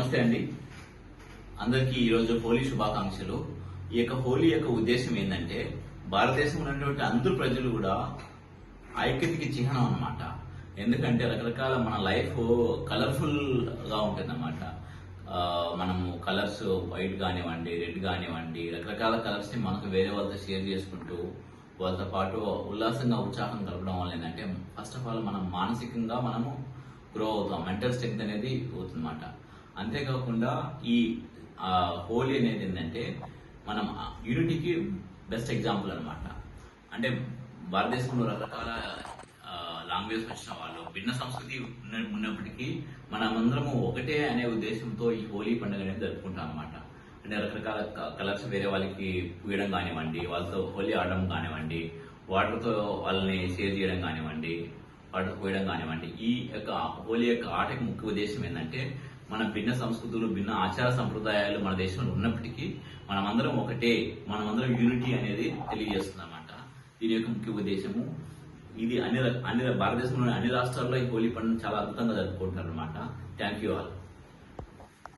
నమస్తే అండి. అందరికీ ఈరోజు హోలీ శుభాకాంక్షలు. ఈ యొక్క హోలీ యొక్క ఉద్దేశం ఏంటంటే భారతదేశంలో ఉన్నటువంటి అందరు ప్రజలు కూడా ఐక్యతకి చిహ్నం అన్నమాట. ఎందుకంటే రకరకాల మన లైఫ్ కలర్ఫుల్ గా ఉంటుంది అన్నమాట. మనము కలర్స్ వైట్ కానివ్వండి, రెడ్ కానివ్వండి, రకరకాల కలర్స్ ని మనకు వేరే వాళ్ళతో షేర్ చేసుకుంటూ వాళ్ళతో పాటు ఉల్లాసంగా ఉత్సాహం కలపడం వల్ల ఏంటంటే ఫస్ట్ ఆఫ్ ఆల్ మనం మానసికంగా మనము గ్రో అవుతాం, మెంటల్ స్ట్రెంగ్త్ అనేది అవుతుందన్నమాట. అంతేకాకుండా ఈ హోలీ అనేది ఏంటంటే మనం యూనిటీకి బెస్ట్ ఎగ్జాంపుల్ అనమాట. అంటే భారతదేశంలో రకరకాల లాంగ్వేజ్ వచ్చిన వాళ్ళు భిన్న సంస్కృతి ఉన్నప్పటికీ మనమందరము ఒకటే అనే ఉద్దేశంతో ఈ హోలీ పండుగ అనేది జరుపుకుంటాం అనమాట. అంటే రకరకాల కలర్స్ వేరే వాళ్ళకి పూయడం కానివ్వండి, వాళ్ళతో హోలీ ఆడడం కానివ్వండి, వాటర్తో వాళ్ళని షేర్ చేయడం కానివ్వండి, వాటర్ పోయడం కానివ్వండి. ఈ యొక్క హోలీ యొక్క ఆటకి ముఖ్య ఉద్దేశం ఏంటంటే మన భిన్న సంస్కృతులు, భిన్న ఆచార సంప్రదాయాలు మన దేశంలో ఉన్నప్పటికీ మనమందరం ఒకటే, మనమందరం యూనిటీ అనేది తెలియజేస్తుంది అన్నమాట. దీని యొక్క ముఖ్య ఉద్దేశము ఇది. అన్ని భారతదేశంలోని అన్ని రాష్ట్రాల్లో ఈ హోలీ పండుగ చాలా అద్భుతంగా జరుపుకుంటారు అనమాట. Thank you all.